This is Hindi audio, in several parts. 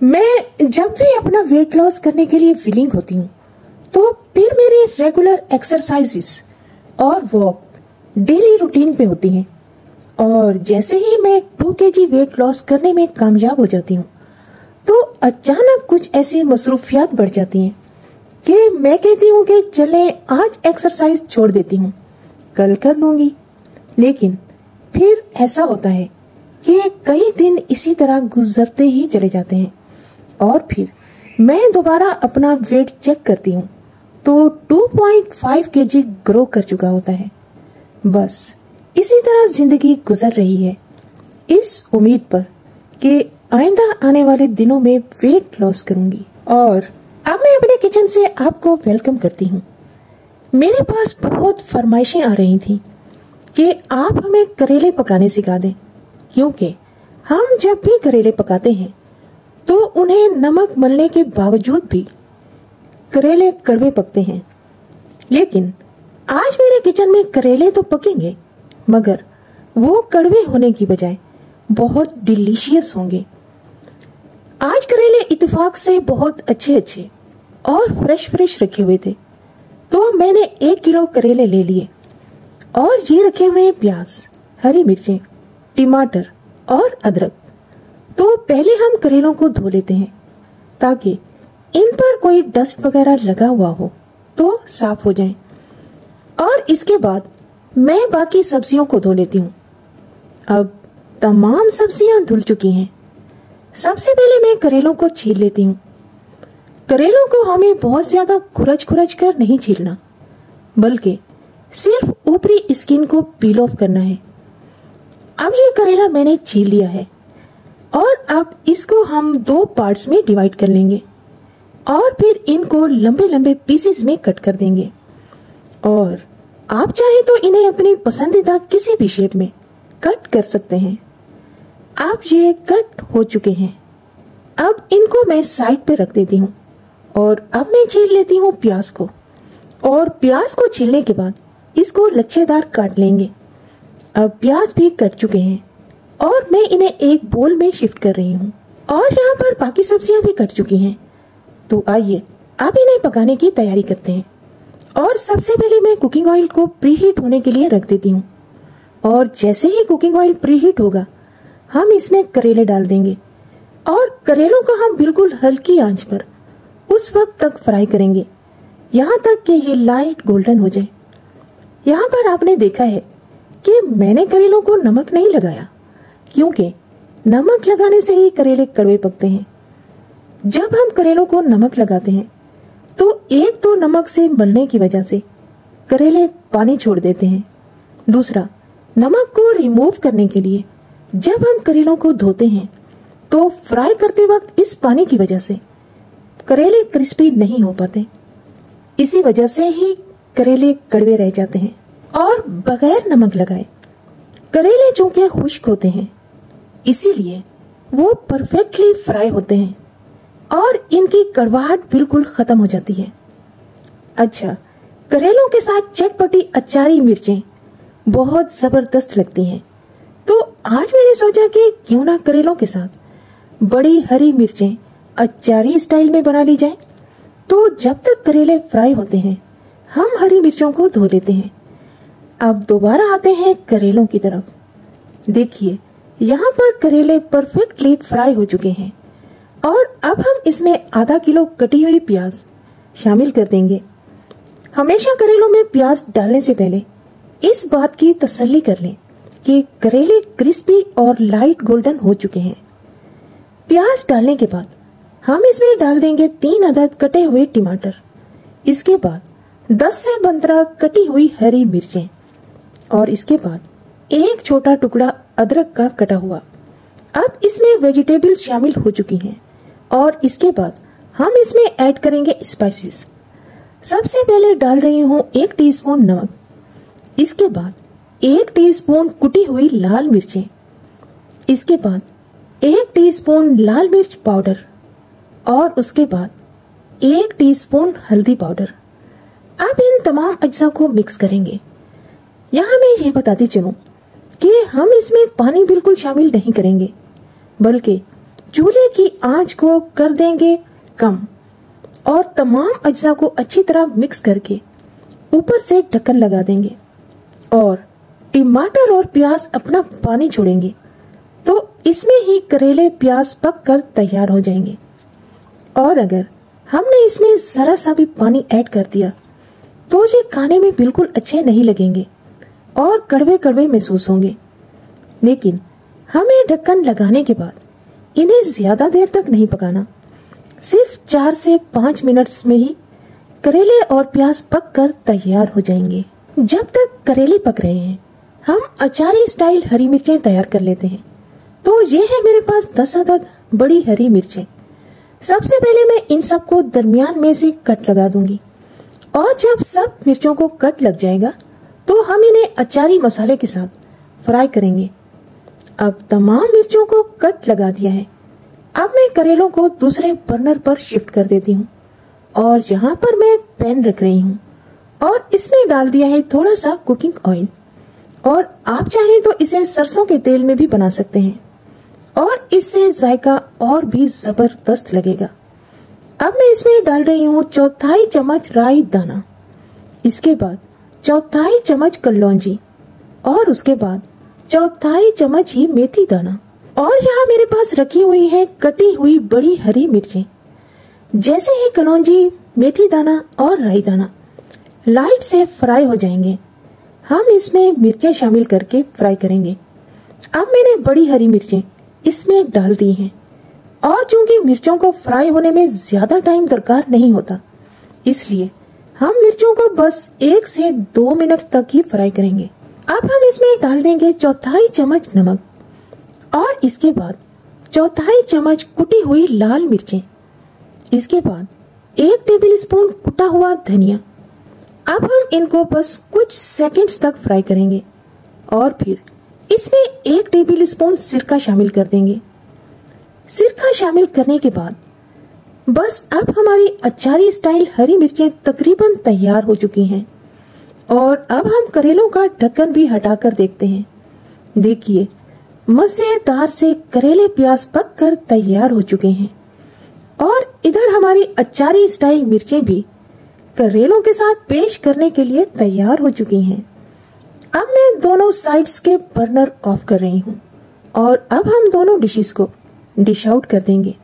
मैं जब भी अपना वेट लॉस करने के लिए विलिंग होती हूँ तो फिर मेरी रेगुलर एक्सरसाइजेस और वॉक डेली रूटीन पे होती हैं। और जैसे ही मैं 2 kg वेट लॉस करने में कामयाब हो जाती हूँ तो अचानक कुछ ऐसी मसरूफियात बढ़ जाती हैं कि मैं कहती हूँ कि चले आज एक्सरसाइज छोड़ देती हूँ, कल कर लूंगी। लेकिन फिर ऐसा होता है कि कई दिन इसी तरह गुजरते ही चले जाते हैं और फिर मैं दोबारा अपना वेट चेक करती हूँ तो 2.5 kg ग्रो कर चुका होता है। बस इसी तरह जिंदगी गुजर रही है, इस उम्मीद पर कि आइंदा आने वाले दिनों में वेट लॉस करूंगी। और अब मैं अपने किचन से आपको वेलकम करती हूँ। मेरे पास बहुत फरमाइशें आ रही थी कि आप हमें करेले पकाने सिखा दें, क्योंकि हम जब भी करेले पकाते हैं तो उन्हें नमक मलने के बावजूद भी करेले कड़वे पकते हैं। लेकिन आज मेरे किचन में करेले तो पकेंगे मगर वो कड़वे होने की बजाय बहुत डिलीशियस होंगे। आज करेले इत्तेफाक से बहुत अच्छे और फ्रेश रखे हुए थे तो मैंने 1 किलो करेले ले लिए और ये रखे हुए हैं प्याज, हरी मिर्चें, टमाटर और अदरक। तो पहले हम करेलों को धो लेते हैं ताकि इन पर कोई डस्ट वगैरह लगा हुआ हो तो साफ हो जाए। और इसके बाद मैं बाकी सब्जियों को धो लेती हूँ। अब तमाम सब्जियां धुल चुकी हैं। सबसे पहले मैं करेलों को छील लेती हूँ। करेलों को हमें बहुत ज्यादा खुरच कर नहीं छीलना, बल्कि सिर्फ ऊपरी स्किन को पील ऑफ करना है। अब ये करेला मैंने छील लिया है और अब इसको हम 2 पार्ट्स में डिवाइड कर लेंगे और फिर इनको लंबे पीसेस में कट कर देंगे। और आप चाहे तो इन्हें अपनी पसंदीदा किसी भी शेप में कट कर सकते हैं। अब ये कट हो चुके हैं। अब इनको मैं साइड पे रख देती हूँ और अब मैं छील लेती हूँ प्याज को। और प्याज को छीलने के बाद इसको लच्छेदार काट लेंगे। अब प्याज भी कट चुके हैं और मैं इन्हें एक बोल में शिफ्ट कर रही हूँ। और यहाँ पर बाकी सब्जियां भी कट चुकी हैं। तो आइए अब इन्हें पकाने की तैयारी करते हैं। और सबसे पहले मैं कुकिंग ऑयल को प्रीहीट होने के लिए रख देती हूँ। और जैसे ही कुकिंग ऑयल प्रीहीट होगा हम इसमें करेले डाल देंगे और करेलों को हम बिल्कुल हल्की आंच पर उस वक्त तक फ्राई करेंगे यहाँ तक कि ये लाइट गोल्डन हो जाए। यहाँ पर आपने देखा है कि मैंने करेलों को नमक नहीं लगाया, क्योंकि नमक लगाने से ही करेले कड़वे पकते हैं। जब हम करेलों को नमक लगाते हैं तो एक तो नमक से मलने की वजह से करेले पानी छोड़ देते हैं। दूसरा, नमक को रिमूव करने के लिए जब हम करेलों को धोते हैं तो फ्राई करते वक्त इस पानी की वजह से करेले क्रिस्पी नहीं हो पाते। इसी वजह से ही करेले कड़वे रह जाते हैं। और बगैर नमक लगाए करेले चूंकि खुश्क होते हैं, इसीलिए वो परफेक्टली फ्राई होते हैं और इनकी कड़वाहट बिल्कुल खत्म हो जाती है। अच्छा, करेलों के साथ चटपटी अचारी मिर्चें बहुत जबरदस्त लगती हैं। तो आज मैंने सोचा कि क्यों ना करेलों के साथ बड़ी हरी मिर्चें अचारी स्टाइल में बना ली जाए। तो जब तक करेले फ्राई होते हैं हम हरी मिर्चों को धो लेते हैं। अब दोबारा आते हैं करेलों की तरफ। देखिए, यहाँ पर करेले परफेक्टली फ्राई हो चुके हैं और अब हम इसमें आधा किलो कटी हुई प्याज शामिल कर देंगे। हमेशा करेलों में प्याज डालने से पहले इस बात की तसल्ली कर लें कि करेले क्रिस्पी और लाइट गोल्डन हो चुके हैं। प्याज डालने के बाद हम इसमें डाल देंगे 3 अदद कटे हुए टमाटर। इसके बाद 10 से 15 कटी हुई हरी मिर्चें और इसके बाद 1 छोटा टुकड़ा अदरक का कटा हुआ। अब इसमें वेजिटेबल्स शामिल हो चुकी हैं और इसके बाद हम इसमें ऐड करेंगे स्पाइसेस। सबसे पहले डाल रही हूँ 1 टीस्पून नमक। इसके बाद 1 टीस्पून कुटी हुई लाल मिर्चें। इसके बाद 1 टीस्पून लाल मिर्च पाउडर और उसके बाद 1 टीस्पून हल्दी पाउडर। अब इन तमाम अज्जा को मिक्स करेंगे। यहाँ मैं ये बताती चलूं कि हम इसमें पानी बिल्कुल शामिल नहीं करेंगे, बल्कि चूल्हे की आंच को कर देंगे कम और तमाम अज्जा को अच्छी तरह मिक्स करके ऊपर से ढक्कन लगा देंगे और टमाटर और प्याज अपना पानी छोड़ेंगे तो इसमें ही करेले प्याज पक कर तैयार हो जाएंगे। और अगर हमने इसमें जरा सा भी पानी ऐड कर दिया तो ये खाने में बिल्कुल अच्छे नहीं लगेंगे और कड़वे कड़वे महसूस होंगे। लेकिन हमें ढक्कन लगाने के बाद इन्हें ज्यादा देर तक नहीं पकाना, सिर्फ 4 से 5 मिनट्स में ही करेले और प्याज पक कर तैयार हो जाएंगे। जब तक करेले पक रहे हैं हम अचारी स्टाइल हरी मिर्चें तैयार कर लेते हैं। तो ये है मेरे पास 10 अदद बड़ी हरी मिर्चें। सबसे पहले मैं इन सबको दरमियान में से कट लगा दूंगी और जब सब मिर्चों को कट लग जाएगा तो हम इन्हें अचारी मसाले के साथ फ्राई करेंगे। अब तमाम मिर्चों को कट लगा दिया है। अब मैं करेलों को दूसरे बर्नर पर शिफ्ट कर देती हूँ और यहाँ पर मैं पैन रख रही हूँ और इसमें डाल दिया है थोड़ा सा कुकिंग ऑयल और आप चाहें तो इसे सरसों के तेल में भी बना सकते हैं और इससे जायका और भी जबरदस्त लगेगा। अब मैं इसमें डाल रही हूँ 1/4 चम्मच राई दाना, इसके बाद 1/4 चम्मच कलौंजी और उसके बाद 1/4 चम्मच ही मेथी दाना। और यहाँ मेरे पास रखी हुई है कटी हुई बड़ी हरी मिर्चें। जैसे ही कलौंजी, मेथी दाना और राई दाना लाइट से फ्राई हो जाएंगे हम इसमें मिर्चें शामिल करके फ्राई करेंगे। अब मैंने बड़ी हरी मिर्चें इसमें डाल दी हैं और चूंकि मिर्चों को फ्राई होने में ज्यादा टाइम दरकार नहीं होता इसलिए हम मिर्चों को बस 1 से 2 मिनट तक ही फ्राई करेंगे। अब हम इसमें डाल देंगे 1/4 चम्मच नमक और इसके बाद 1/4 चम्मच कुटी हुई लाल मिर्चें, इसके बाद 1 टेबल स्पून कुटा हुआ धनिया। अब हम इनको बस कुछ सेकंड्स तक फ्राई करेंगे और फिर इसमें 1 टेबल स्पून सिरका शामिल कर देंगे। सिरका शामिल करने के बाद बस अब हमारी अचारी स्टाइल हरी मिर्चें तकरीबन तैयार हो चुकी हैं और अब हम करेलों का ढक्कन भी हटाकर देखते हैं। देखिए मजेदार से करेले प्याज पक कर तैयार हो चुके हैं और इधर हमारी अचारी स्टाइल मिर्चें भी करेलों के साथ पेश करने के लिए तैयार हो चुकी हैं। अब मैं दोनों साइड्स के बर्नर ऑफ कर रही हूँ और अब हम दोनों डिशेस को डिश आउट कर देंगे।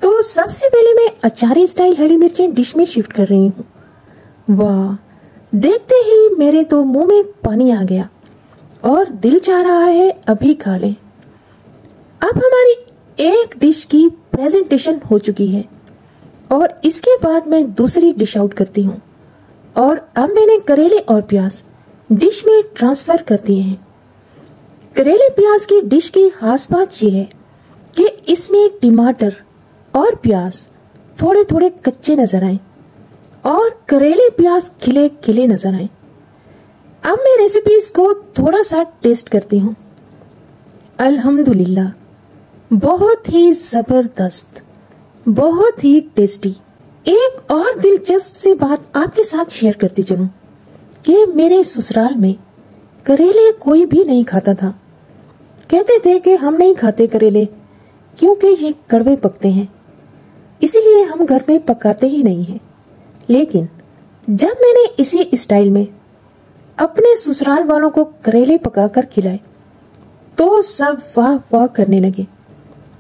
तो सबसे पहले मैं अचारी स्टाइल हरी मिर्चें डिश में शिफ्ट कर रही हूँ। वाह, देखते ही मेरे तो मुंह में पानी आ गया और दिल चाह रहा है अभी खा लें। अब हमारी एक डिश की प्रेजेंटेशन हो चुकी है और इसके बाद मैं दूसरी डिश आउट करती हूँ और अब मैंने करेले और प्याज डिश में ट्रांसफर कर दिए हैं। करेले प्याज की डिश की खास बात यह है कि इसमें टमाटर और प्याज थोड़े थोड़े कच्चे नजर आए और करेले प्याज खिले खिले नजर आए। अब मैं रेसिपीज को थोड़ा सा टेस्ट करती हूँ। अल्हम्दुलिल्लाह, बहुत ही जबरदस्त, बहुत ही टेस्टी। एक और दिलचस्प सी बात आपके साथ शेयर करती चलूं कि मेरे ससुराल में करेले कोई भी नहीं खाता था। कहते थे कि हम नहीं खाते करेले क्योंकि ये कड़वे पकते हैं, इसीलिए हम घर में पकाते ही नहीं हैं। लेकिन जब मैंने इसी स्टाइल में अपने ससुराल वालों को करेले पकाकर खिलाए तो सब वाह वाह करने लगे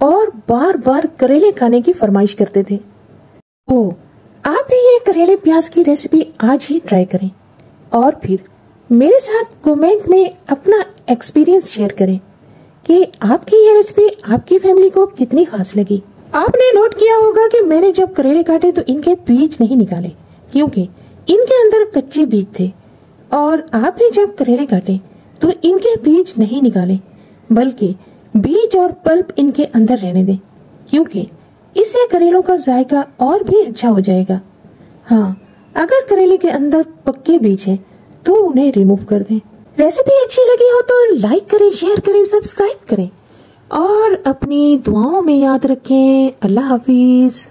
और बार बार करेले खाने की फरमाइश करते थे। ओ, आप भी ये करेले प्याज की रेसिपी आज ही ट्राई करें और फिर मेरे साथ कमेंट में अपना एक्सपीरियंस शेयर करें कि आपकी ये रेसिपी आपकी फैमिली को कितनी खास लगी। आपने नोट किया होगा कि मैंने जब करेले काटे तो इनके बीज नहीं निकाले क्योंकि इनके अंदर कच्चे बीज थे, और आप भी जब करेले काटे तो इनके बीज नहीं निकाले बल्कि बीज और पल्प इनके अंदर रहने दें क्योंकि इससे करेलों का जायका और भी अच्छा हो जाएगा। हाँ, अगर करेले के अंदर पक्के बीज हैं तो उन्हें रिमूव कर दें। रेसिपी अच्छी लगी हो तो लाइक करें, शेयर करें, सब्सक्राइब करें और अपनी दुआओं में याद रखें। अल्लाह हाफिज।